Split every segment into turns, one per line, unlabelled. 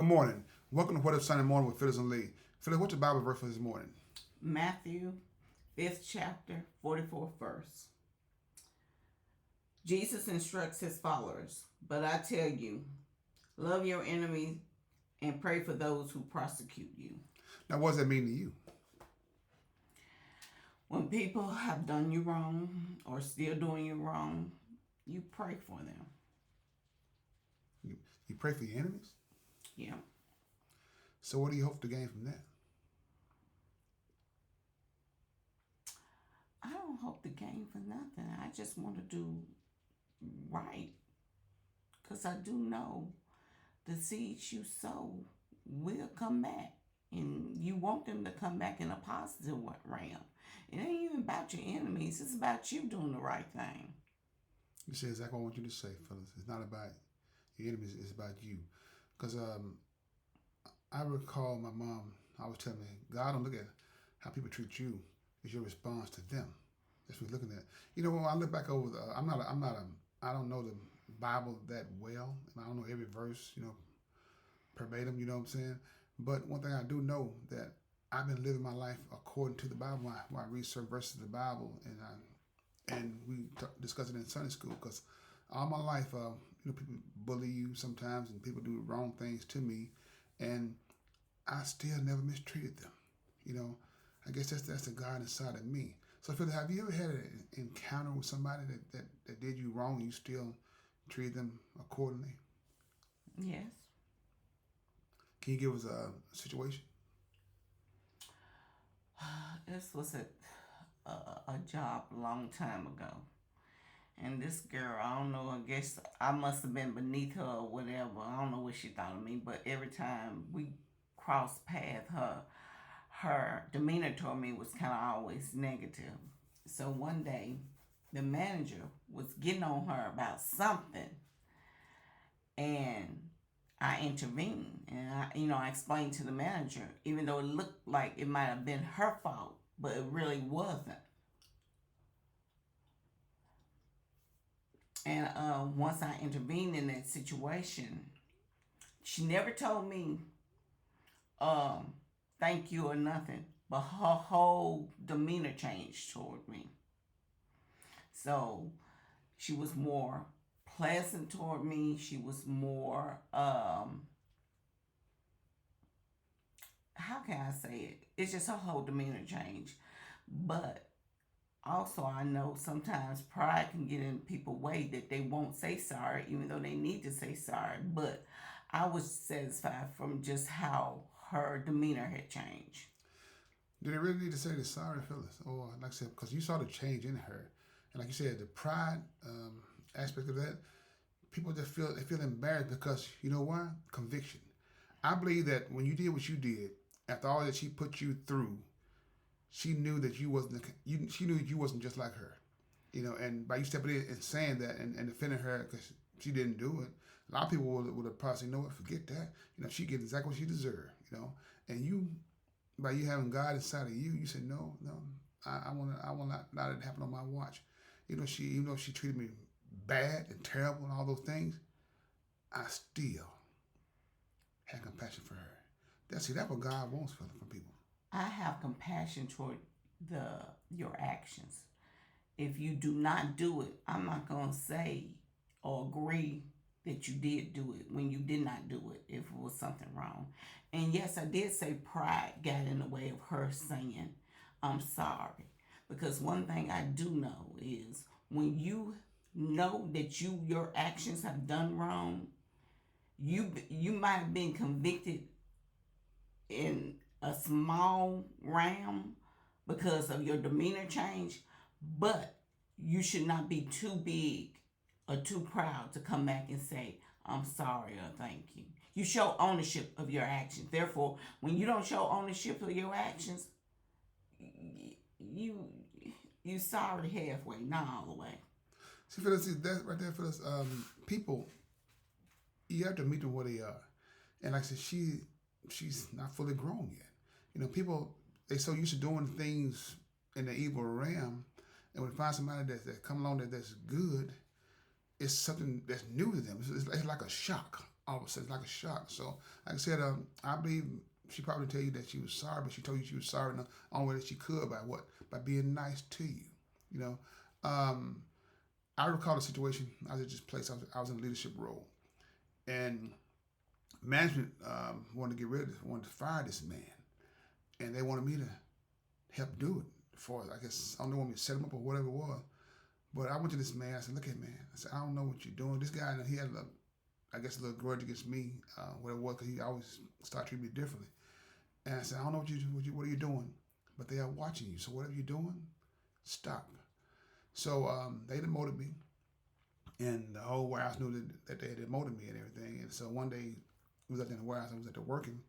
Good morning. Welcome to What If Sunday Morning with Phyllis and Lee. Phyllis, what's your Bible verse for this morning?
Matthew, 5th chapter, 44th verse. Jesus instructs his followers, but I tell you, love your enemies and pray for those who persecute you.
Now, what does that mean to you?
When people have done you wrong or still doing you wrong, you pray for them.
You pray for your enemies?
Yeah.
So, what do you hope to gain from that?
I don't hope to gain for nothing. I just want to do right. Because I do know the seeds you sow will come back. And you want them to come back in a positive realm. It ain't even about your enemies, it's about you doing the right thing.
You say exactly what I want you to say, Phyllis. It's not about your enemies, it's about you. Because I recall my mom always telling me, God don't look at how people treat you, it's your response to them. That's what we're looking at. You know, when I look back over, I don't know the Bible that well. And I don't know every verse, verbatim, you know what I'm saying? But one thing I do know that I've been living my life according to the Bible. When I read certain verses of the Bible, and we discuss it in Sunday school because all my life, people bully you sometimes, and people do wrong things to me, and I still never mistreated them. You know, I guess that's the God inside of me. So, Phil, have you ever had an encounter with somebody that did you wrong and you still treated them accordingly?
Yes.
Can you give us a situation?
This was a job a long time ago. And this girl, I don't know, I guess I must have been beneath her or whatever. I don't know what she thought of me, but every time we crossed paths, her demeanor toward me was kind of always negative. So one day, the manager was getting on her about something, and I intervened, and I explained to the manager, even though it looked like it might have been her fault, but it really wasn't. And once I intervened in that situation, she never told me um, thank you or nothing, but her whole demeanor changed toward me. So she was more pleasant toward me. She was more, how can I say it? It's just her whole demeanor changed. But also, I know sometimes pride can get in people's way that they won't say sorry, even though they need to say sorry. But I was satisfied from just how her demeanor had changed.
Did they really need to say the sorry, Phyllis? Or, like I said, because you saw the change in her. And like you said, the pride aspect of that, people just feel embarrassed because, you know why? Conviction. I believe that when you did what you did, after all that she put you through, she knew that you wasn't, she knew that you wasn't just like her. And by you stepping in and saying that and defending her because she didn't do it, a lot of people would have probably said, you know what, forget that. She get exactly what she deserved. And you, by you having God inside of you, you said, no, no, I want not it happen on my watch. Even though she treated me bad and terrible and all those things, I still had compassion for her. That's what God wants from people.
I have compassion toward the your actions. If you do not do it, I'm not gonna say or agree that you did do it when you did not do it if it was something wrong. And yes, I did say pride got in the way of her saying, I'm sorry. Because one thing I do know is when you know that your actions have done wrong, you might have been convicted in a small realm because of your demeanor change, but you should not be too big or too proud to come back and say, I'm sorry or thank you. You show ownership of your actions. Therefore, when you don't show ownership of your actions, you you sorry halfway, not all the way.
See, Phyllis, see, that right there, Phyllis, people, you have to meet them where they are. And like I said, she's not fully grown yet. People, they so used to doing things in the evil realm, and when they find somebody that come along that's good, it's something that's new to them. It's like a shock all of a sudden it's like a shock. So, like I said, I believe she probably tell you that she was sorry, but she told you she was sorry in the only way that she could by what? By being nice to you. You know, I recall a situation. I was at this place. I was in a leadership role, and management wanted to get rid of this, wanted to fire this man, and they wanted me to help do it. For I guess I don't know, want me to set him up or whatever it was. But I went to this man. I said, "Look at man." I said, "I don't know what you're doing." This guy, he had I guess a little grudge against me, whatever it was, because he always started treating me differently. And I said, "I don't know what are you doing, but they are watching you. So whatever you're doing, stop." So they demoted me, and the whole warehouse knew that they had demoted me and everything. And so one day, we was out there in the warehouse. I was at there working,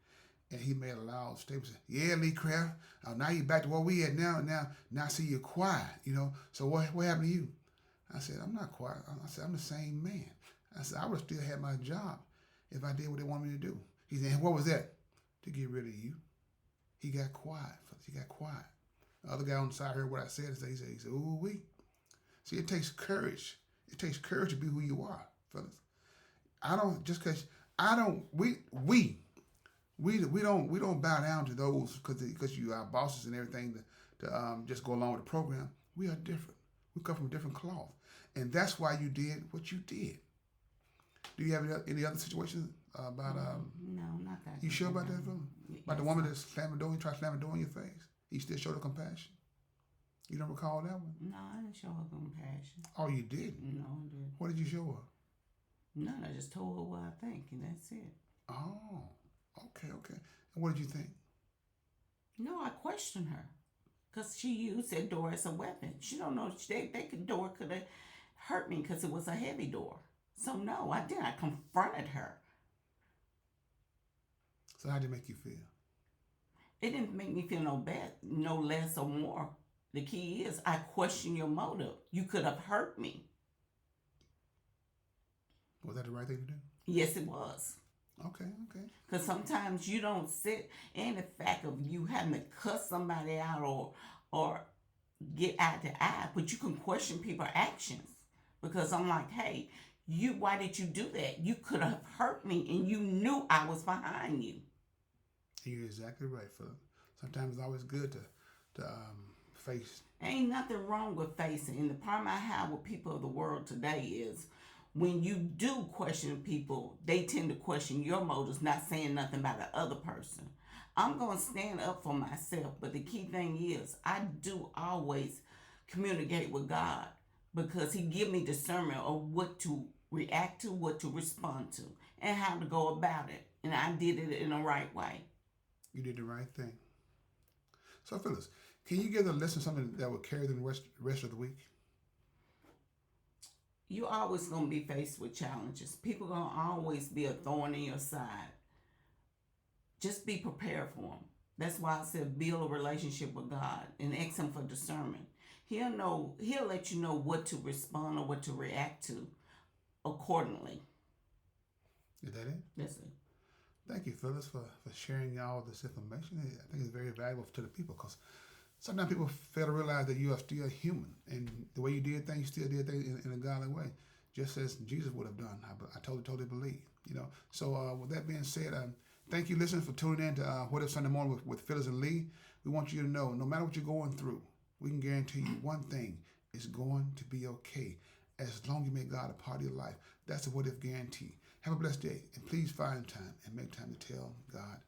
and he made a loud statement. Said, "Yeah, Lee Craft. Now you back to where we at now. Now I see you're quiet. You know. So what happened to you?" I said, "I'm not quiet." I said, "I'm the same man." I said, "I would have still had my job if I did what they wanted me to do." He said, "What was that?" "To get rid of you." He got quiet. He got quiet. The other guy on the side heard what I said. He said, "Ooh wee." See, it takes courage. It takes courage to be who you are, fellas. I don't just because I don't. We don't bow down to those because you are bosses and everything to just go along with the program. We are different. We come from a different cloth, and that's why you did what you did. Do you have any other situations about
No, not that.
You sure about that, brother? About the woman that slammed the door, you tried to slam the door in your face. You still showed her compassion. You don't recall that one?
No, I didn't show her compassion.
Oh, you didn't?
No, I didn't.
What did you show her?
None. I just told her what I think, and that's it.
Oh, okay. And what did you think?
No, I questioned her because she used that door as a weapon. She don't know door could have hurt me because it was a heavy door. So no, I didn't. I confronted her.
So how did it make you feel?
It didn't make me feel no less or more. The key is I question your motive. You could have hurt me.
Was that the right thing to do?
Yes, it was.
Okay.
Because sometimes you don't sit in the fact of you having to cuss somebody out or get eye to eye, but you can question people's actions. Because I'm like, hey, why did you do that? You could have hurt me and you knew I was behind you.
You're exactly right, Philip. Sometimes it's always good to face.
Ain't nothing wrong with facing. And the problem I have with people of the world today is when you do question people, they tend to question your motives, not saying nothing about the other person. I'm going to stand up for myself, but the key thing is I do always communicate with God because he give me discernment of what to react to, what to respond to, and how to go about it. And I did it in the right way.
You did the right thing. So, Phyllis, can you give the listener something that will carry them the rest of the week?
You're always going to be faced with challenges. People going to always be a thorn in your side. Just be prepared for them. That's why I said build a relationship with God and ask him for discernment. He'll let you know what to respond or what to react to accordingly.
Is that it?
That's it.
Thank you, Phyllis, for sharing all this information. I think it's very valuable to the people because sometimes people fail to realize that you are still human, and the way you did things, you still did things in a godly way, just as Jesus would have done. I totally believe, So with that being said, thank you, listeners, for tuning in to What If Sunday Morning with Phyllis and Lee. We want you to know, no matter what you're going through, we can guarantee you one thing: it's going to be okay as long as you make God a part of your life. That's a What If guarantee. Have a blessed day, and please find time and make time to tell God